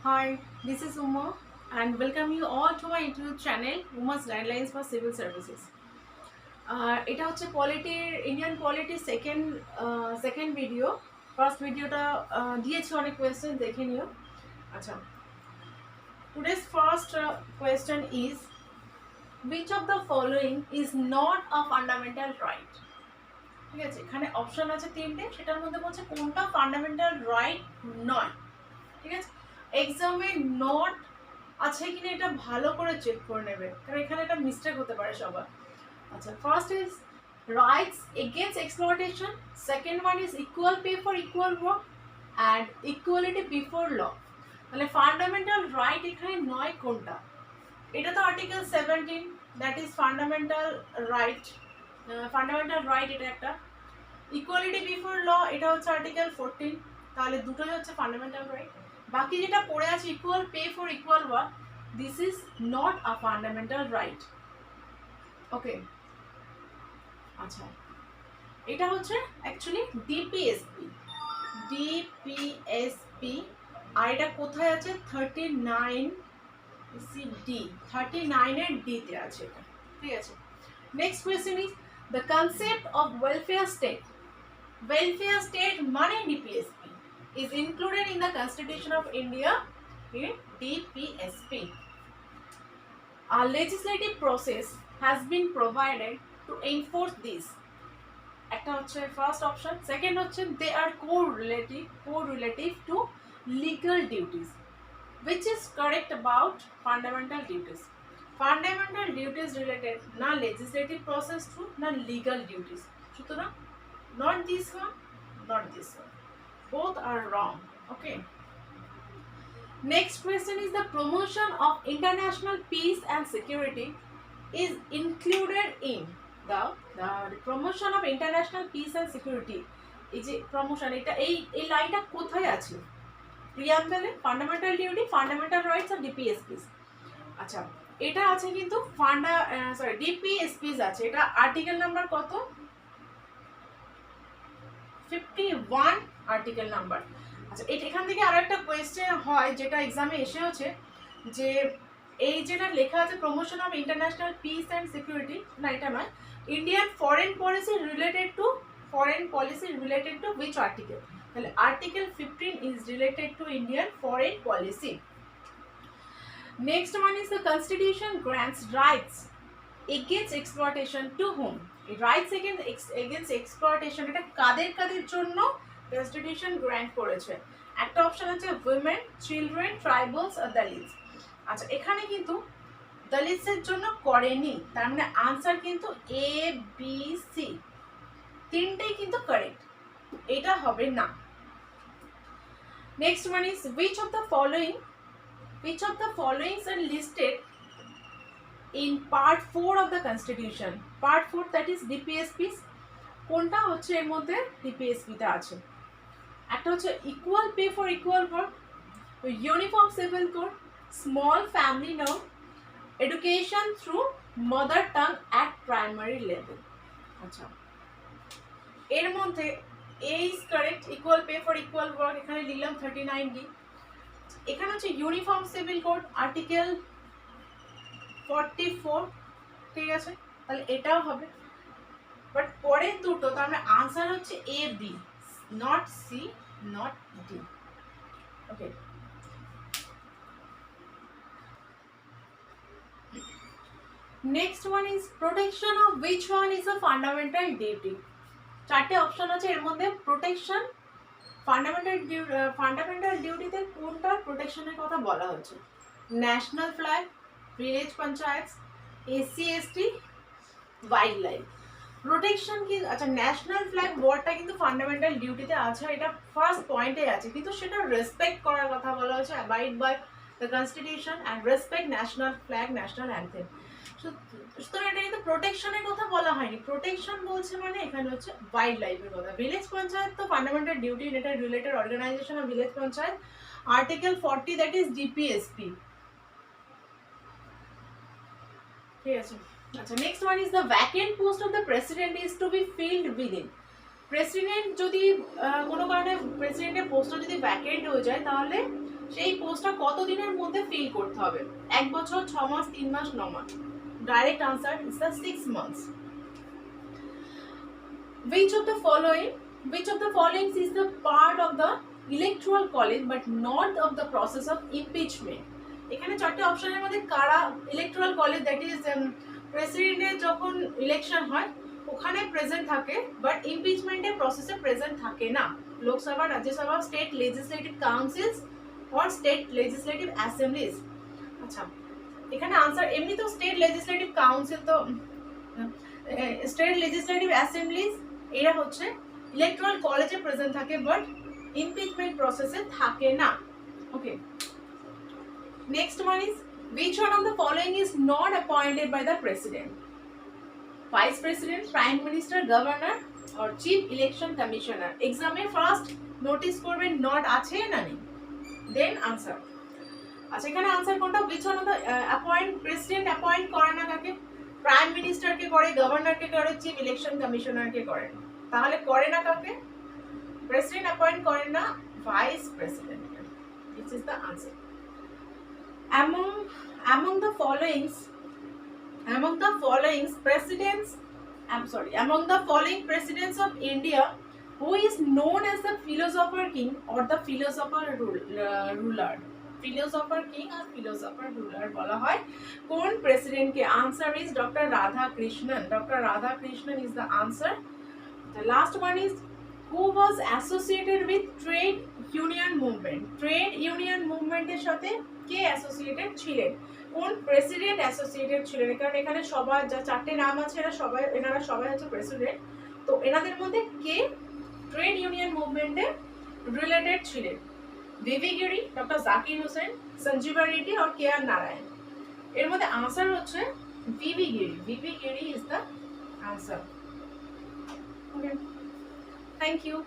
Hi, this is Uma and welcome you all to my YouTube channel Uma's Guidelines for Civil Services. এটা হচ্ছে পলিটির Indian পলিটির second video. First ভিডিওটা দিয়েছি অনেক question দেখে নিও। আচ্ছা, today's first question is which of the following is not a fundamental right? ঠিক আছে, এখানে অপশন আছে তিনটে, সেটার মধ্যে বলছে কোনটা ফান্ডামেন্টাল রাইট নয়। ঠিক আছে, এক্সামে নট আছে কিনা এটা ভালো করে চেক করে নেবে, কারণ এখানে একটা মিস্টেক হতে পারে সবার। আচ্ছা, first is rights against exploitation, second one is equal pay for equal work and equality before law. তাহলে ফান্ডামেন্টাল রাইট এখানে নয় কোনটা? এটা তো article 17, that is fundamental right. Fundamental right এটা একটা। ইকুয়ালিটি বিফোর ল এটা হচ্ছে আর্টিকেল 14, তাহলে দুটোই হচ্ছে ফান্ডামেন্টাল রাইট। বাকি যেটা পড়ে আছে equal pay for equal work, this is not a fundamental right. Okay, আচ্ছা, এটা হচ্ছে অ্যাকচুয়ালি ডিপিএসপি। ডিপিএসপি আর এটা কোথায় আছে? 39 ডি, 39 এর ডিতে আছে এটা। ঠিক আছে, next question is the concept of welfare state. Welfare state মানে DPSP is included in the Constitution of India in DPSP. A legislative process has been provided to enforce this. একটা হচ্ছে ফার্স্ট অপশন, সেকেন্ড হচ্ছে they are correlative to legal duties, which is correct about fundamental duties. Fundamental duties related না legislative process to না legal duties, সুতরাং not this one, not this one. Both are wrong. Okay. Next question is the promotion of international peace and security is included in the promotion of international peace and security. এই যে promotion, এটা এই লাইনটা কোথায় আছে? প্রিয়াম্বলে fundamental duty, fundamental rights আর ডিপিএসপিস। আচ্ছা, এটা আছে কিন্তু ডিপিএসপিস আছে। এটা আর্টিকেল নাম্বার কত? 51 আর্টিকেল নাম্বার। আচ্ছা, এখান থেকে আরো একটা কোয়েশ্চেন হয় যেটা এক্সামে এসেছে, যে এই যেটা লেখা আছে promotion of international peace and security, না এটা নয়, Indian foreign policy related to which article? তাহলে article 15 is related to Indian foreign policy. Next one is the constitution grants rights against exploitation to hmm? Rights against exploitation এটা কাদের জন্য constitution grant করেছে? একটা option আছে women, children, tribals আর দলিতস। আচ্ছা, এখানে কিন্তু দলিতসের জন্য করেনি, তার মানে আনসার কিন্তু এ বি সি তিনটেই কিন্তু কারেক্ট, এটা হবে না। Next one is which of the following are listed in part 4 of the constitution? Part 4, that is DPSPs, কোনটা হচ্ছে এর মধ্যে ডিপিএসপি তে আছে? একটা হচ্ছে equal pay for equal work, uniform civil code, small family law, education through mother tongue at primary level. আচ্ছা, এর মধ্যে A is correct, equal pay for equal work এখানে লিখলাম 39 ডি। এখানে হচ্ছে ইউনিফর্ম সিভিল কোড আর্টিকেল 44, ঠিক আছে, তাহলে এটাও হবে। বাট পরের দুটো, তার মানে আনসার হচ্ছে A B, not C, not D. Okay, next one is protection of which one is a fundamental duty? চারটে অপশন আছে, এর মধ্যে প্রোটেকশন ফান্ডামেন্টাল ডিউটিতে কোনটার প্রোটেকশনের কথা বলা হচ্ছে? National flag, village panchayat, SC ST, wild life. Protection কি? আচ্ছা, ন্যাশনাল ফ্ল্যাগ ওয়ার্ডটা কিন্তু ফান্ডামেন্টাল ডিউটিতে আছে, এটা ফার্স্ট পয়েন্টে আছে, কিন্তু সেটা রেসপেক্ট করার কথা বলা হচ্ছে, abide by the constitution and respect national flag, national anthem. সুতরাং এটা কিন্তু প্রোটেকশনের কথা বলা হয়নি। প্রোটেকশন বলছে মানে এখানে হচ্ছে ওয়াইল্ড লাইফের কথা। ভিলেজ পঞ্চায়েত তো ফান্ডামেন্টাল ডিউটি, এটা related organisation of village panchayat, article 40, that is DPSP. ঠিক আছে, আচ্ছা, next one is the vacant post of the president is to be filled within. President যদি কোনো কারণে প্রেসিডেন্টের পোস্টটা যদি ভ্যাকেন্ট হয়ে যায়, তাহলে সেই পোস্টটা কত দিনের মধ্যে ফিল করতে হবে? 1 বছর, 6 মাস, 3 মাস, 9 মাস? Direct answer is the 6 months. Which of the following is the part of the electoral college but not of the process of impeachment? এখানে চারটে অপশনের মধ্যে কারা ইলেকট্রাল কলেজ, দ্যাট ইজ প্রেসিডেন্টের যখন ইলেকশন হয় ওখানে প্রেজেন্ট থাকে, বাট ইমপিচমেন্টের প্রসেসে প্রেজেন্ট থাকে না? Lok Sabha, Rajya Sabha, state legislative council's or state legislative Assembly's? আচ্ছা, এখানে আনসার এমনি তো স্টেট লেজিসলেটিভ কাউন্সিল, তো স্টেট লেজিসলেটিভ অ্যাসেম্বলিজ এরা হচ্ছে ইলেকট্রাল কলেজে প্রেজেন্ট থাকে, বাট ইমপিচমেন্ট প্রসেসে থাকে না। ওকে, next one is, which one of the following is not appointed by the president? Vice president, prime minister, governor or chief election commissioner? Exam e first notice করবেন not আছে না নেই, then answer. আচ্ছা, এখানে answer কোনটা? which one of the president appoint করে না কাকে? প্রাইম মিনিস্টার কে করে, গভর্নর কে করে, চিফ ইলেকশন কমিশনার কে করে। তাহলে করে না কাকে? প্রেসিডেন্ট অ্যাপয়েন্ট করে না, vice president. This is the answer. among the following presidents of India, who is known as the philosopher king or the philosopher ruler? Philosopher king or philosopher ruler বলা হয় কোন প্রেসিডেন্টকে? Answer is doctor Radhakrishnan. Doctor Radhakrishnan is the answer. The last one is, who was associated with trade union movement? Trade union movement এর সাথে কে associated ছিলেন? কোন president associated ছিলেন? কারণ এখানে সবার যা চারটে নাম আছে এনারা সবাই হচ্ছে প্রেসিডেন্ট, তো এনাদের মধ্যে কে ট্রেড ইউনিয়ন মুভমেন্টে রিলেটেড ছিলেন? ভিভি গিরি, ডক্টর জাকির হোসেন, সঞ্জীবা রেড্ডি আর কে আর নারায়ণ? এর মধ্যে আনসার হচ্ছে VV Giri. VV Giri is the answer. Okay, thank you.